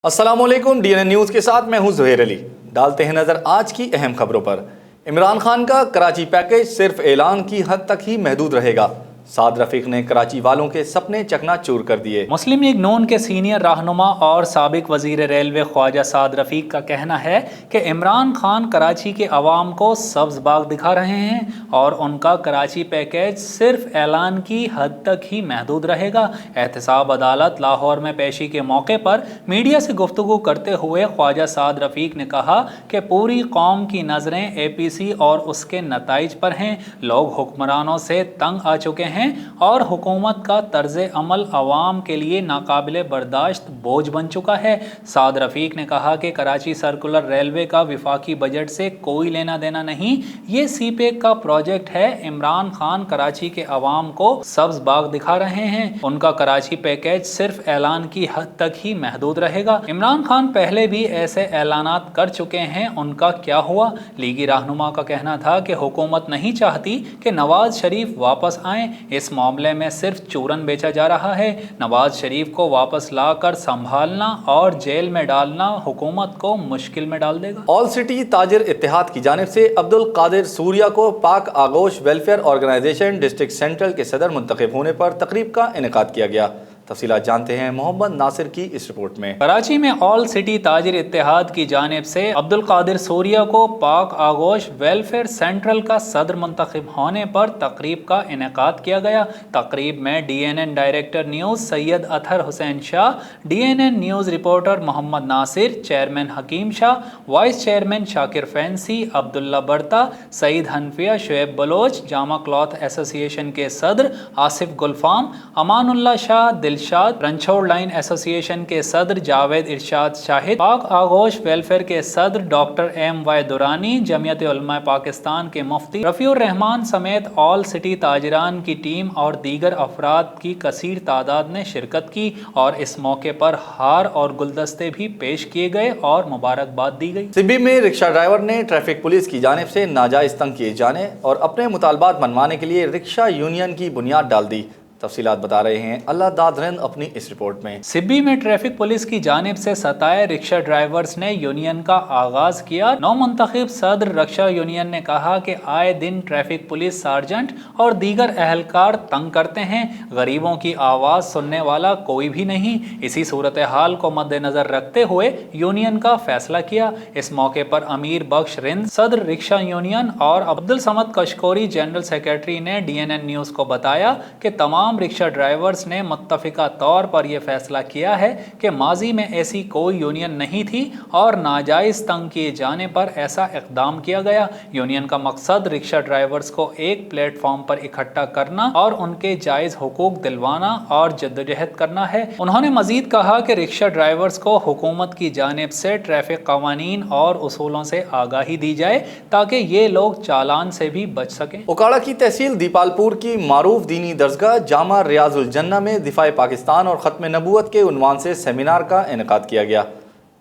السلام علیکم، D N N news کے ساتھ میں ہوں زہیر علی۔ ڈالتے ہیں نظر آج کی اہم خبروں پر۔ عمران خان کا کراچی پیکیج صرف اعلان کی حد تک ہی محدود رہے گا۔ سعد رفیق نے کراچی والوں کے سپنے چکنا چور کر دیے۔ مسلم لیگ نون کے سینئر رہنما اور سابق وزیر ریلوے خواجہ سعد رفیق کا کہنا ہے کہ عمران خان کراچی کے عوام کو سبز باغ دکھا رہے ہیں اور ان کا کراچی پیکیج صرف اعلان کی حد تک ہی محدود رہے گا۔ احتساب عدالت لاہور میں پیشی کے موقع پر میڈیا سے گفتگو کرتے ہوئے خواجہ سعد رفیق نے کہا کہ پوری قوم کی نظریں اے پی سی اور اس کے نتائج پر ہیں۔ لوگ حکمرانوں سے تنگ آ چکے ہیں اور حکومت کا طرز عمل عوام کے لیے ناقابل برداشت بوجھ بن چکا ہے۔ سعد رفیق نے کہا کہ کراچی سرکولر ریلوے کا وفاقی بجٹ سے کوئی لینا دینا نہیں، یہ سی پیک کا پروجیکٹ ہے۔ عمران خان کراچی کے عوام کو سبز باغ دکھا رہے ہیں، ان کا کراچی پیکیج صرف اعلان کی حد تک ہی محدود رہے گا۔ عمران خان پہلے بھی ایسے اعلانات کر چکے ہیں، ان کا کیا ہوا؟ لیگی رہنما کا کہنا تھا کہ حکومت نہیں چاہتی کہ نواز شریف واپس آئیں، اس معاملے میں صرف چورن بیچا جا رہا ہے۔ نواز شریف کو واپس لا کر سنبھالنا اور جیل میں ڈالنا حکومت کو مشکل میں ڈال دے گا۔ آل سٹی تاجر اتحاد کی جانب سے عبدالقادر سوریا کو پاک آغوش ویلفیئر آرگنائزیشن ڈسٹرکٹ سینٹرل کے صدر منتخب ہونے پر تقریب کا انعقاد کیا گیا۔ تفصیلات جانتے ہیں محمد ناصر کی اس رپورٹ میں۔ کراچی میں آل سٹی تاجر اتحاد کی جانب سے عبدالقادر سوریا کو پاک آغوش ویلفیئر سینٹرل کا صدر منتخب ہونے پر تقریب کا انعقاد کیا گیا۔ تقریب میں D N N director news Syed Athar Hussain Shah, D N N news reporter Mohammad Nasir, chairman Hakeem Shah, vice chairman Shakir Fancy, Abdullah Barta, Saeed Hanfia, Shoaib Baloch, جامع کلاتھ ایسوسی ایشن کے صدر آصف گلفام، امان اللہ شاہ، دلشاد، رنچھوڑ لائن ایسوسی ایشن کے صدر جاوید ارشاد شاہد، پاک آغوش ویلفیئر کے صدر ڈاکٹر ایم وائی دورانی، جمعیت علماء پاکستان کے مفتی رفیع الرحمان سمیت آل سٹی تاجران کی ٹیم اور دیگر افراد کی کثیر تعداد نے شرکت کی اور اس موقع پر ہار اور گلدستے بھی پیش کیے گئے اور مبارکباد دی گئی۔ سبی میں رکشہ ڈرائیور نے ٹریفک پولیس کی جانب سے ناجائز تنگ کیے جانے اور اپنے مطالبات منوانے کے لیے رکشہ یونین کی بنیاد ڈال دی۔ تفصیلات بتا رہے ہیں اللہ داد رند اپنی اس رپورٹ میں۔ سبی میں ٹریفک پولیس کی جانب سے ستائے رکشہ ڈرائیورز نے یونین کا آغاز کیا۔ نو منتخب صدر رکشہ یونین نے کہا کہ آئے دن ٹریفک پولیس سارجنٹ اور دیگر اہلکار تنگ کرتے ہیں، غریبوں کی آواز سننے والا کوئی بھی نہیں۔ اسی صورتحال کو مد نظر رکھتے ہوئے یونین کا فیصلہ کیا۔ اس موقع پر امیر بخش رند صدر رکشہ یونین اور عبدالصمد کشکوری جنرل سیکریٹری نے ڈی این این نیوز کو بتایا کہ تمام رکشہ ڈرائیورز نے متفقہ طور پر یہ فیصلہ کیا ہے کہ ماضی میں ایسی کوئی یونین نہیں تھی اور ناجائز تنگ کیے جانے پر ایسا اقدام کیا گیا۔ یونین کا مقصد رکشہ ڈرائیورز کو ایک پلیٹ فارم پر اکٹھا کرنا اور ان کے جائز حقوق دلوانا اور جدوجہد کرنا ہے۔ انہوں نے مزید کہا کہ رکشہ ڈرائیورز کو حکومت کی جانب سے ٹریفک قوانین اور اصولوں سے آگاہی دی جائے تاکہ یہ لوگ چالان سے بھی بچ سکیں۔ اوکاڑہ کی تحصیل دیپال پور کی معروف دینی درسگاہ جامع ریاض الجنہ میں دفاع پاکستان اور ختم نبوت کے عنوان سے سیمینار کا انعقاد کیا گیا۔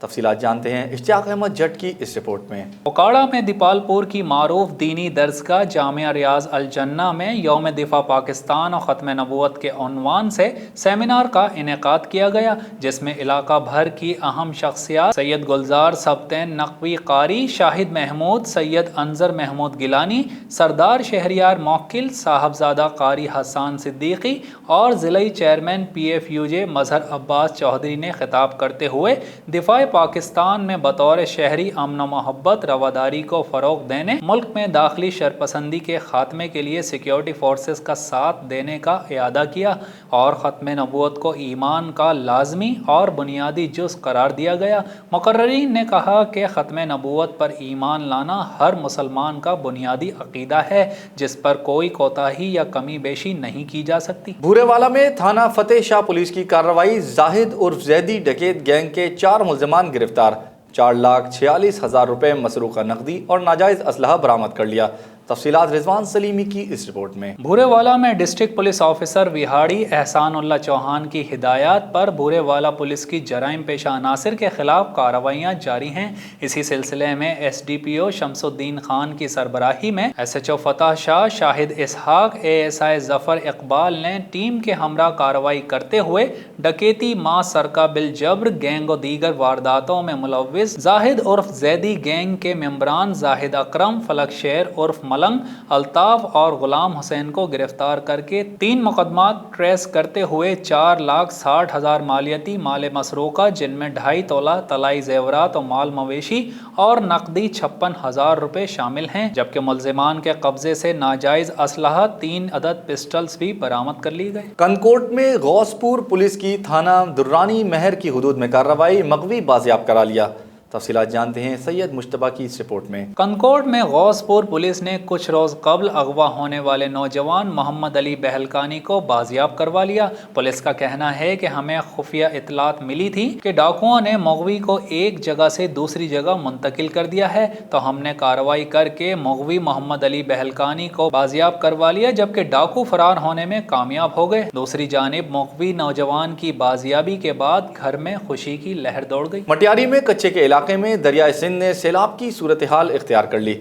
تفصیلات جانتے ہیں اشتیاق احمد جٹ کی اس رپورٹ میں۔ اوکاڑہ میں دیپال پور کی معروف دینی درسگاہ جامعہ ریاض الجنہ میں یوم دفاع پاکستان اور ختم نبوت کے عنوان سے سیمینار کا انعقاد کیا گیا، جس میں علاقہ بھر کی اہم شخصیات سید گلزار سبطین نقوی قاری، شاہد محمود، سید انظر محمود گیلانی، سردار شہریار موکل، صاحبزادہ قاری حسان صدیقی اور ضلعی چیئرمین پی ایف یو جے مظہر عباس چودھری نے خطاب کرتے ہوئے دفاع پاکستان میں بطور شہری امن و محبت رواداری کو فروغ دینے، ملک میں داخلی شرپسندی کے خاتمے کے لیے سیکیورٹی فورسز کا ساتھ دینے کا اعادہ کیا اور ختم نبوت کو ایمان کا لازمی اور بنیادی جز قرار دیا گیا۔ مقررین نے کہا کہ ختم نبوت پر ایمان لانا ہر مسلمان کا بنیادی عقیدہ ہے، جس پر کوئی کوتاہی یا کمی بیشی نہیں کی جا سکتی۔ بھورے والا میں تھانہ فتح شاہ پولیس کی کارروائی، زاہد عرف زیدی ڈکیت گینگ کے 4 ملزمان گرفتار، 4,46,000 روپے مسروقہ نقدی اور ناجائز اسلحہ برآمد کر لیا۔ तफसीलात रिजवान सलीमी की इस रिपोर्ट में। भूरेवाला में district police officer Vehari Ehsanullah Chauhan की हिदायत पर भूरेवाला पुलिस की जराइम पेशा अनासर के खिलाफ कार्रवाइयाँ जारी हैं। इसी सिलसिले में SDPO शमसुद्दीन खान की सरबराही में SHO फतह शाह, शाहिद इसहाक, ASI जफर इकबाल ने टीम के हमरा कार्रवाई करते हुए डकैती, मास सरका बिल जब्र गैंग और दीगर वारदातों में मुलव्विस जाहिद उर्फ जैदी गैंग के मेंबरान जाहिद अकरम, फलक शेर उर्फ मलंग, अल्ताफ और गुलाम हुसैन को गिरफ्तार करके 3 मुकदमात ट्रेस करते हुए 4,60,000 मालियती माल मसरूका, जिनमें 2.5 तोला तलाई जेवरात और माल मवेशी और नकदी 56,000 रुपए शामिल हैं। जबकि मुल्जिमान के कब्जे से नाजायज असलहा 3 अदद पिस्टल्स भी बरामद कर ली गए। कनकोट में गौसपुर पुलिस की थाना दुर्रानी महर की हुदूद में कार्रवाई, मगवी बाजियाब करा लिया। तफसीलात जानते हैं सैयद मुश्तबा की इस रिपोर्ट में। कनकोट में गौसपुर पुलिस ने कुछ रोज कबल अगवा होने वाले नौजवान मोहम्मद अली बहलकानी को बाजियाब करवा लिया। पुलिस का कहना है कि हमें खुफिया इतलात मिली थी कि डाकुओं ने मगवी को एक जगह से दूसरी जगह मुंतकिल कर दिया है, तो हमने कार्रवाई करके मगवी मोहम्मद अली बहलकानी को बाजियाब करवा लिया, जबकि डाकू फरार होने में कामयाब हो गए। दूसरी जानिब मगवी नौजवान की बाजियाबी के बाद घर में खुशी की लहर दौड़ गई। मटियारी में कच्चे के इलाके में दरियाए सिंध ने सैलाब की सूरत हाल इख्तियार कर ली।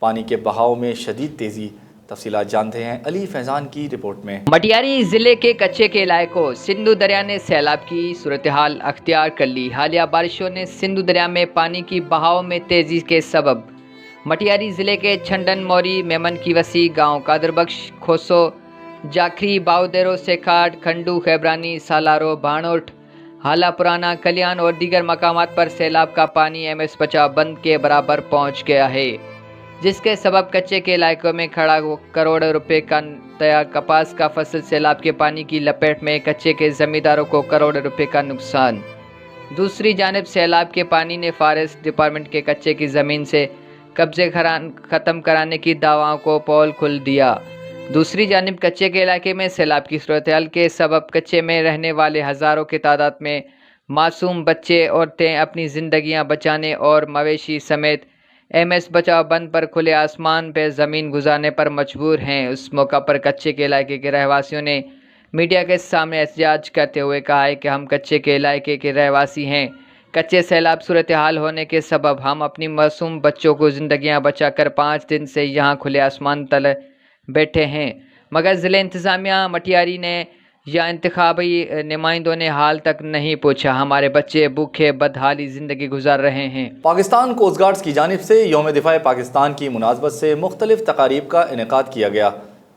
पानी के बहाव में शदीद तेजी। तफसीलात जानते हैं अली फैजान की रिपोर्ट में। मटियारी जिले के कच्चे के इलाकों सिंधु दरिया ने सैलाब की सूरत हाल अख्तियार कर ली। हालिया बारिशों ने सिंधु दरिया में पानी की बहाव में तेजी के सबब मटियारी जिले के छंडन मोरी, मेमन की वसी, गाँव कादरबख्श, खोसो, जाखरी, बाउदेरो, सेखाट, खंडू, खैबरानी, सालारो, भाणोट, हाला पुराना, कल्याण और दीगर मकामात पर सैलाब का पानी MS बचाव बंद के बराबर पहुंच गया है, जिसके सबब कच्चे के इलाकों में खड़ा करोड़ों रुपए का तैयार कपास का फसल सैलाब के पानी की लपेट में, कच्चे के जमींदारों को करोड़ों रुपए का नुकसान। दूसरी जानिब सैलाब के पानी ने फॉरेस्ट डिपार्टमेंट के कच्चे की ज़मीन से कब्जे ख़त्म कराने की दावाओं को पोल खुल दिया। दूसरी जानिब कच्चे के इलाके में सैलाब की सूरत-ए-हाल के सबब कच्चे में रहने वाले हज़ारों की तादाद में मासूम बच्चे, औरतें अपनी ज़िंदगियां बचाने और मवेशी समेत MS बचाव बंद पर खुले आसमान पर ज़मीन गुजारने पर मजबूर हैं। उस मौका पर कच्चे के इलाके के रहवासियों ने मीडिया के सामने एहतजाज करते हुए कहा है कि हम कच्चे के इलाके के रहवासी हैं। कच्चे सैलाब सूरत हाल होने के सबब हम अपनी मासूम बच्चों को ज़िंदगियां बचाकर 5 दिन से यहाँ खुले आसमान तले बैठे हैं, मगर ज़िले इंतज़ामिया मटियारी ने या इंतखाबी नुमाइंदों ने हाल तक नहीं पूछा। हमारे बच्चे भूखे बदहाली ज़िंदगी गुजार रहे हैं। पाकिस्तान कोस्ट गार्ड्स की जानिब से यौम दिफा पाकिस्तान की मुनासबत से मुख्तलिफ तकारीब का इनेकाद किया गया।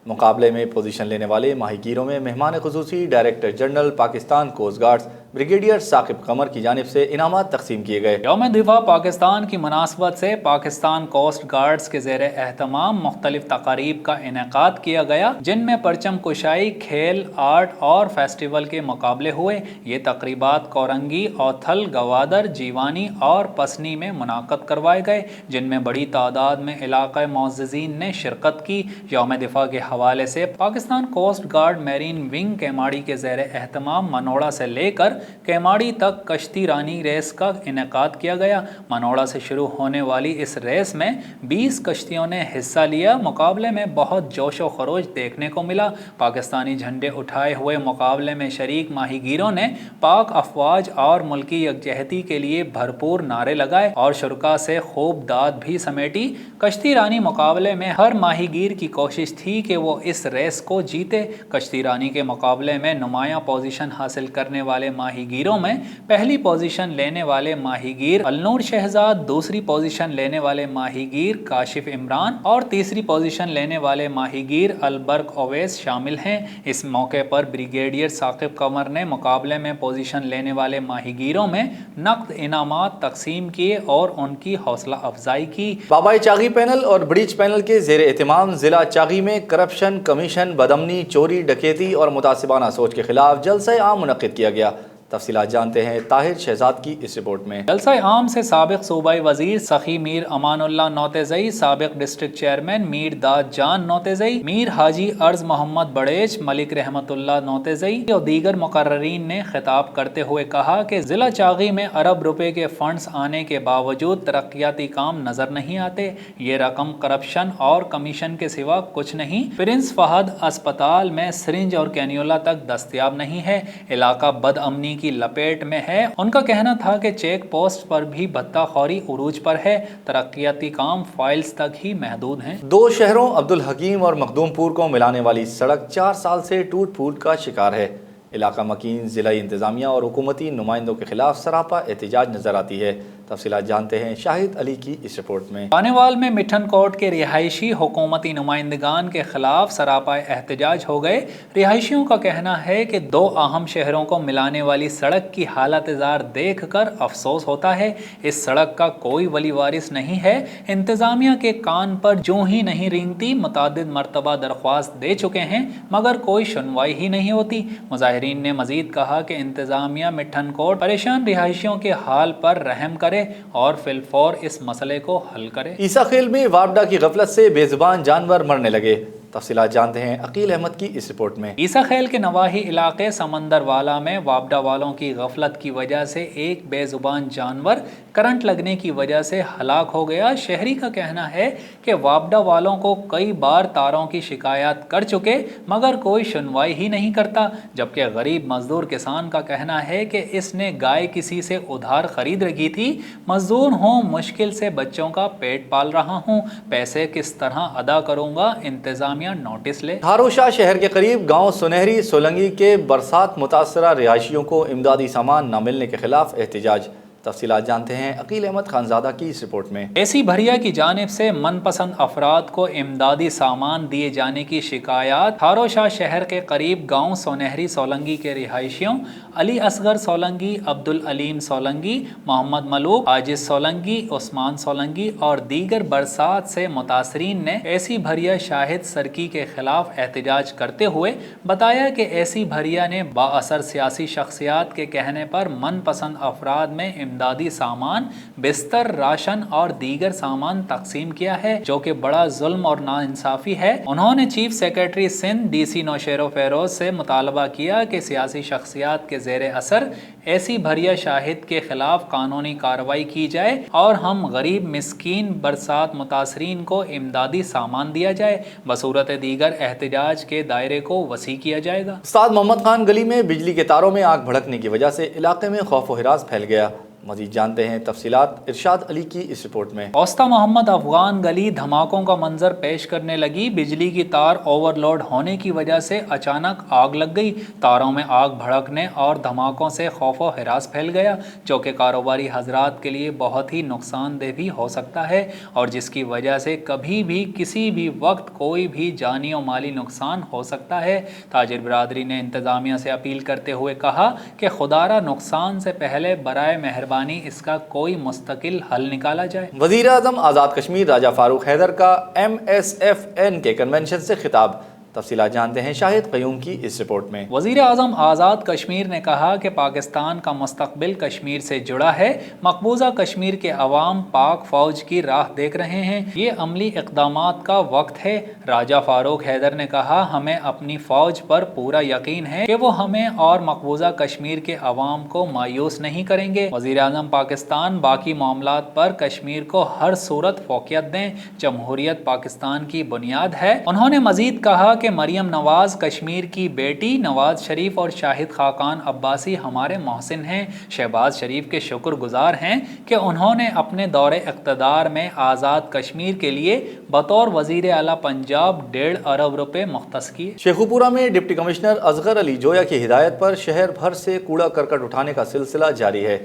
मुकाबले में पोजीशन लेने वाले माहीगीरों में मेहमान खुसूसी director general Pakistan coast guards brigadier Saqib Qamar की जानिब से इनामात तकसीम किए गए। यौम दिफा पाकिस्तान की मुनासबत से पाकिस्तान कोस्ट गार्ड्स के ज़ेर एहतमाम मुख्तलिफ तकारीब का इनेकाद किया गया, जिनमें परचम कुशाई, खेल, आर्ट और फेस्टिवल के मुकाबले हुए। ये तकरीबात कोरंगी, औथल, गवादर, जीवानी और पसनी में मुनाकद करवाए गए, जिनमें बड़ी तादाद में इलाक़ाई मोअज़्ज़िज़ीन ने शिरकत की। यौम दिफा के हवाले से Pakistan coast guard marine wing Keamari के ज़ेर एहतमाम मनोड़ा से लेकर केमाड़ी तक कश्ती रानी रेस का इनेकाद किया गया। मनोड़ा से शुरू होने वाली इस रेस में 20 कश्तियों ने हिस्सा लिया। मुकाबले में बहुत जोश व खरोश देखने को मिला। पाकिस्तानी झंडे उठाए हुए मुकाबले में शरीक माहीगीरों ने पाक अफवाज और मुल्की यकजहती के लिए भरपूर नारे लगाए और शुरका से खूब दाद भी समेटी। कश्ती रानी मुकाबले में हर माहीगीर की कोशिश थी कि वो इस रेस को जीते। कश्ती रानी के मुकाबले में नुमायां पोजीशन हासिल करने वाले माहीगीरों में पहली पोजीशन लेने वाले माहीगीर अलनूर शहजाद, दूसरी पोजीशन लेने वाले माहीगीर काशिफ इमरान और तीसरी पोजीशन लेने वाले माहीगीर अलबर्क ओवैस शामिल हैं। इस मौके पर ब्रिगेडियर साकिब कमर ने मुकाबले में पोजीशन लेने वाले माहीगीरों में नकद इनामात तकसीम किए और उनकी हौसला अफजाई की। बाबाई चागी पैनल और ब्रीच पैनल के ज़ेर एहतमाम ज़िला चागी में करप्शन, कमीशन, बदमनी, चोरी, डकैती और मुतासिबाना सोच के खिलाफ जलसा आम मुनक्किद किया गया। तफसीलात जानते हैं ताहिर शहजाद की इस रिपोर्ट में। जलसा आम से साबिक सूबाई वजीर सखी मीर अमानुल्लाह नौतेज़ई, साबिक डिस्ट्रिक्ट चेयरमैन मीर दाद जान नौतेज़ई, मीर हाजी अर्ज मोहम्मद बड़ेच, मलिक रहमतुल्लाह नौतेज़ई और दीगर मुकर्ररीन ने खिताब करते हुए कहा कि जिला चागी में अरब रुपए के फंड्स आने के बावजूद तरक्याती काम नजर नहीं आते। ये रकम करप्शन और कमीशन के सिवा कुछ नहीं। प्रिंस फहद अस्पताल में सिरिंज और कैन्यूला तक दस्तयाब नहीं है। इलाका बदअमनी की लपेट में है। उनका कहना था कि चेक पोस्ट पर भी भत्ताखोरी उरूज पर है। तरक्याती काम फाइल्स तक ही महदूद हैं। दो शहरों अब्दुल हकीम और मखदूमपुर को मिलाने वाली सड़क 4 साल से टूट फूट का शिकार है। इलाका मकीन ज़िला इंतज़ामिया और हुकूमती नुमाइंदों के खिलाफ सरापा एहतजाज नजर आती है। तफसीलात जानते हैं शाहिद अली की इस रिपोर्ट में। पानेवाल में मिठन कोट के रिहायशी हुकूमती नुमाइंदगान के खिलाफ सरापा एहतजाज हो गए। रिहायशियों का कहना है कि दो अहम शहरों को मिलाने वाली सड़क की हालत जार देख कर अफसोस होता है। इस सड़क का कोई वली वारिस नहीं है। इंतज़ामिया के कान पर जो ही नहीं रेंगती, मुतादिद मरतबा दरख्वास्त दे चुके हैं मगर कोई सुनवाई ही नहीं होती। मुजाहिरीन ने मजीद कहा कि इंतज़ामिया मिठन कोट परेशान रिहायशियों के हाल पर रहम करे और फिलफौर इस मसले को हल करे। ईसा खेल में वापडा की गफलत से बेजुबान जानवर मरने लगे। तफसीलात जानते हैं अकील अहमद की इस रिपोर्ट में। ईसा खेल के नवाही इलाके समंदर वाला में वापडा वालों की गफलत की वजह से एक बेजुबान जानवर करंट लगने की वजह से हलाक हो गया। शहरी का कहना है कि वापडा वालों को कई बार तारों की शिकायत कर चुके मगर कोई सुनवाई ही नहीं करता। जबकि गरीब मजदूर किसान का कहना है कि इसने गाय किसी से उधार खरीद रखी थी। मजदूर हूँ, मुश्किल से बच्चों का पेट पाल रहा हूँ, पैसे किस तरह अदा करूँगा, इंतजामिया नोटिस ले। थारोशाह शहर के करीब गांव सुनहरी सोलंगी के बरसात मुतासरा रिहायशियों को इमदादी सामान न मिलने के खिलाफ एहतजाज। तफसीलात जानते हैं अकील अहमद खानजादा की इस रिपोर्ट में। एसी भरिया की जानिब से मनपसंद अफराद को इमदादी सामान दिए जाने की शिकायत। थारोशाह शहर के करीब गांव सोनहरी सोलंगी के रिहायशियों अली असगर सोलंगी, अब्दुल अलीम सोलंगी, मोहम्मद मलूक, आजिज सोलंगी, उस्मान सोलंगी और दीगर बरसात से मुतासरीन ने एसी भरिया शाहिद सरकी के खिलाफ एहतजाज करते हुए बताया कि एसी भरिया ने बाअसर सियासी शख्सियात के कहने पर मनपसंद अफराद में इमदादी सामान, बिस्तर, राशन और दीगर सामान तकसीम किया है, जो कि बड़ा जुल्म और नाइंसाफी है। उन्होंने chief secretary Sindh DC Naushahro Feroze से मुतालबा किया कि सियासी शख्सियात के ज़ेरे असर ऐसी भरिया शाहिद के खिलाफ कानूनी कार्रवाई की जाए और हम गरीब मिस्कीन बरसात मुतासरीन को इमदादी सामान दिया जाए। बसूरत दीगर एहतजाज के दायरे को वसी किया जाएगा। उस्ताद मोहम्मद खान गली में बिजली के तारों में आग भड़कने की वजह से इलाके में खौफ व हिरास फैल गया। मजीद जानते हैं तफसीलात इरशाद अली की इस रिपोर्ट में। औस्ता मोहम्मद अफगान गली धमाकों का मंजर पेश करने लगी। बिजली की तार ओवरलोड होने की वजह से अचानक आग लग गई। तारों में आग भड़कने और धमाकों से खौफ व हिरास फैल गया, जो कि कारोबारी हजरात के लिए बहुत ही नुकसानदेह भी हो सकता है और जिसकी वजह से कभी भी किसी भी वक्त कोई भी जानी और माली नुकसान हो सकता है। ताजिर बिरादरी ने इंतजामिया से अपील करते हुए कहा कि खुदारा नुकसान से पहले बराए मेहरबानी इसका कोई मुस्तकिल हल निकाला जाए। वज़ीर आज़म आज़ाद कश्मीर राजा फारूक हैदर का MSFN के कन्वेंशन से खिताब। तफसीलात जानते हैं शाहिद क़य्यूम की इस रिपोर्ट में। वज़ीर आज़म आज़ाद कश्मीर ने कहा कि पाकिस्तान का मुस्तक़बिल कश्मीर से जुड़ा है। मकबूजा कश्मीर के अवाम पाक फ़ौज की राह देख रहे हैं। ये अमली इक़दामात का वक्त है। राजा फारूक हैदर ने कहा, हमें अपनी फ़ौज पर पूरा यकीन है कि वो हमें और मकबूजा कश्मीर के अवाम को मायूस नहीं करेंगे। वज़ीर आज़म पाकिस्तान बाकी मामलात पर कश्मीर को हर सूरत फ़ौक़ियत दें। जमहूरियत पाकिस्तान की बुनियाद है। उन्होंने मज़ीद कहा कि मरियम नवाज कश्मीर की बेटी, नवाज शरीफ और शाहिद खाकान अब्बासी हमारे मोहसिन हैं। शहबाज शरीफ के शुक्रगुजार हैं कि उन्होंने अपने दौरे इक़्तिदार में आज़ाद कश्मीर के लिए बतौर वज़ीर आला पंजाब 1.5 अरब रुपए मुख्तस किए। शेखुपुरा में डिप्टी कमिश्नर असगर अली जोया की हिदायत पर शहर भर से कूड़ा करकट उठाने का सिलसिला जारी है।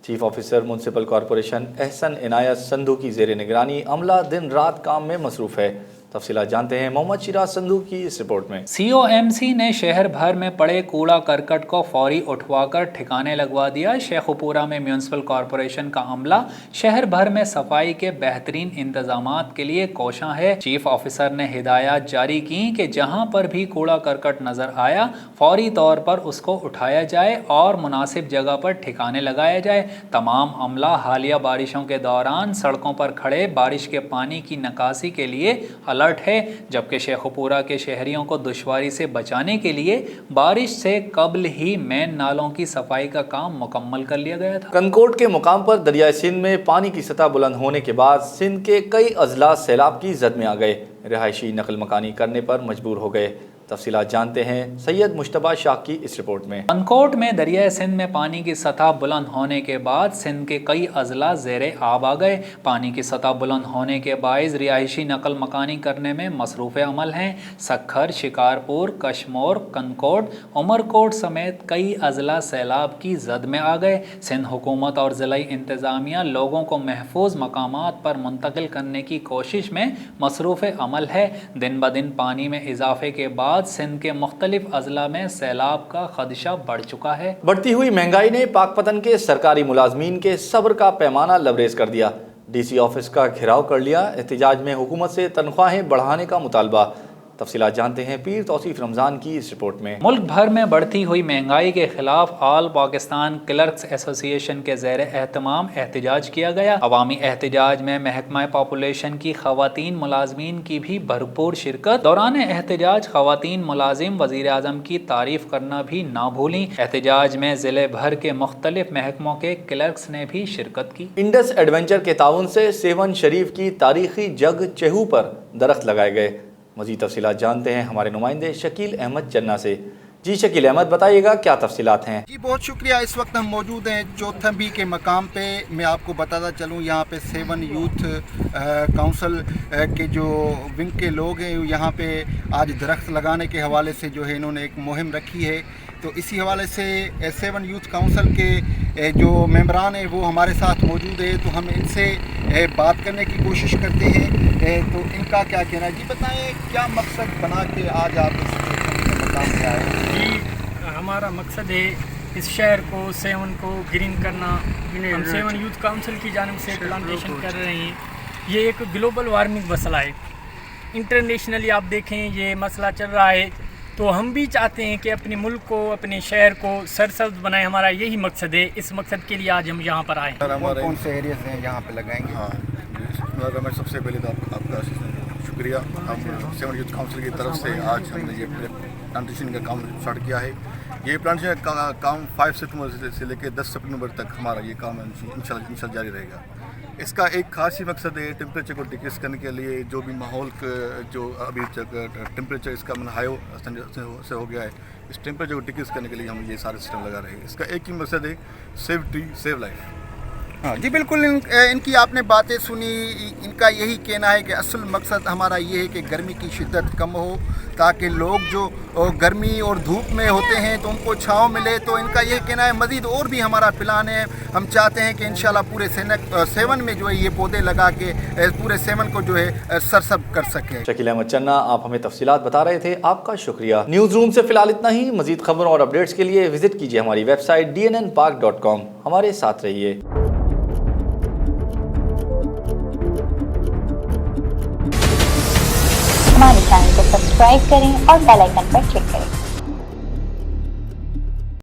Chief officer municipal corporation Ehsan Inayat Sandhu की ज़ेर निगरानी अमला दिन रात काम में मसरूफ़ है। तफसीलात जानते हैं मोहम्मद शिराज संधू की इस रिपोर्ट में। COMC ने शहर भर में पड़े कूड़ा करकट को फौरी उठवाकर ठिकाने लगवा दिया। शेखुपुरा में म्यूनिसिपल कॉरपोरेशन का अमला शहर भर में सफाई के बेहतरीन इंतजामात के लिए कोशां है। चीफ ऑफिसर ने हिदायत जारी की कि जहां पर भी कूड़ा करकट नजर आया फौरी तौर पर उसको उठाया जाए और मुनासिब जगह पर ठिकाने लगाया जाए। तमाम अमला हालिया बारिशों के दौरान सड़कों पर खड़े बारिश के पानी की निकासी के लिए अलर्ट है, जबकि शेखुपुरा के शहरियों को दुश्वारी से बचाने के लिए बारिश से कबल ही मेन नालों की सफाई का काम मुकम्मल कर लिया गया था। कनकोट के मुकाम पर दरियाए सिंध में पानी की सतह बुलंद होने के बाद सिंध के कई अजला सैलाब की जद में आ गए। रिहायशी नकल मकानी करने पर मजबूर हो गए। तफसीलात जानते हैं सैयद मुश्तबा शाह की इस रिपोर्ट में। कनकोट में दरियाए सिंध में पानी की सतह बुलंद होने के बाद सिंध के कई अजला ज़ेरे आब आ गए। पानी की सतह बुलंद होने के बायस रिहायशी नकल मकानी करने में मसरूफ़ अमल हैं। सक्खर, शिकारपुर, कशमोर, कनकोट, उमरकोट समेत कई अजला सैलाब की जद में आ गए। सिंध हुकूमत और ज़िला इंतज़ामिया लोगों को महफूज मकामात पर मुंतकिल करने की कोशिश में मसरूफ़ अमल है। दिन ब दिन पानी में इजाफे के बाद सिंध के मुख्तलिफ अजला में सैलाब का खदशा बढ़ चुका है। बढ़ती हुई महंगाई ने पाकपतन के सरकारी मुलाजमीन के सब्र का पैमाना लबरेज कर दिया। DC ऑफिस का घेराव कर लिया। एहतजाज में हुकूमत से तनख्वाहें बढ़ाने का मुतालबा। तफसीलात जानते हैं पीर तौसीफ रमज़ान की इस रिपोर्ट में। मुल्क भर में बढ़ती हुई महंगाई के खिलाफ ऑल पाकिस्तान क्लर्क्स एसोसिएशन के ज़ेर एहतमाम एहतजाज किया गया। अवामी एहतजाज में महकमा पॉपुलेशन की खवातीन मुलाजमीन की भी भरपूर शिरकत। दौरान एहतजाज खवातीन मुलाजिम वज़ीर आज़म की तारीफ करना भी ना भूली। एहतजाज में ज़िले भर के मुख्तलिफ महकमों के क्लर्क्स ने भी शिरकत की। इंडस एडवेंचर के ताउन से सेवन शरीफ की तारीखी जग चेहू पर दरख्त लगाए गए। मज़ीद तफसीलात जानते हैं हमारे नुमाइंदे शकील अहमद चन्ना से। जी शकील अहमद, बताइएगा क्या तफसीलात हैं। जी बहुत शुक्रिया। इस वक्त हम मौजूद हैं चौथंबी के मकाम पे। मैं आपको बताता चलूँ यहाँ पे सेवन यूथ काउंसिल के जो विंग के लोग हैं यहाँ पे आज दरख्त लगाने के हवाले से जो है इन्होंने एक मुहिम रखी है। तो इसी हवाले से सेवन यूथ काउंसिल के जो मेंबरान हैं वो हमारे साथ मौजूद है, तो हम इनसे बात करने की कोशिश करते हैं। तो इनका क्या कहना है, जी बताएं क्या मकसद बना के आज आप इस मकाम पे आए। जी हमारा मकसद है इस शहर को सेवन को ग्रीन करना। हम सेवन यूथ काउंसिल की जानिब से प्लांटेशन कर रहे हैं। ये एक ग्लोबल वार्मिंग मसला है, इंटरनेशनली आप देखें ये मसला चल रहा है। तो हम भी चाहते हैं कि अपने मुल्क को, अपने शहर को सरसब्ज बनाए। हमारा यही मकसद है। इस मकसद के लिए आज हम यहाँ पर आए। कौन से एरियाज हैं यहाँ पे लगाएंगे। हाँ, मैं सबसे पहले तो आपका शुक्रिया। हम सेवन यूथ काउंसिल की तरफ से आज हमने ये प्लांटेशन का काम स्टार्ट किया है। ये प्लांटेशन का काम 5 सितंबर से लेकर 10 सितंबर तक हमारा ये काम इंशाल्लाह जारी रहेगा। इसका एक खास ही मकसद है टेम्परेचर को डिक्रीज करने के लिए। जो भी माहौल जो अभी टेम्परेचर इसका हाई से हो गया है, इस टेम्परेचर को डिक्रीज करने के लिए हम ये सारे सिस्टम लगा रहे हैं। इसका एक ही मकसद है सेव ट्री सेव लाइफ। हाँ जी बिल्कुल। इनकी आपने बातें सुनी। इनका यही कहना है कि असल मकसद हमारा ये है कि गर्मी की शिद्दत कम हो, ताकि लोग जो गर्मी और धूप में होते हैं तो उनको छाँव मिले। तो इनका ये कहना है। मज़ीद और भी हमारा प्लान है। हम चाहते हैं कि इंशाल्लाह पूरे सेवन में जो है ये पौधे लगा के पूरे सेवन को जो है सरसब कर सकें। शकील अहमद चन्ना, आप हमें तफसीलात बता रहे थे, आपका शुक्रिया। न्यूज़ रूम से फ़िलहाल इतना ही। मज़ीद खबरों और अपडेट्स के लिए विजिट कीजिए हमारी वेबसाइट dnnpark.com। हमारे साथ रहिए। हमारे चैनल को सब्सक्राइब करें और बेल आइकन पर क्लिक करें।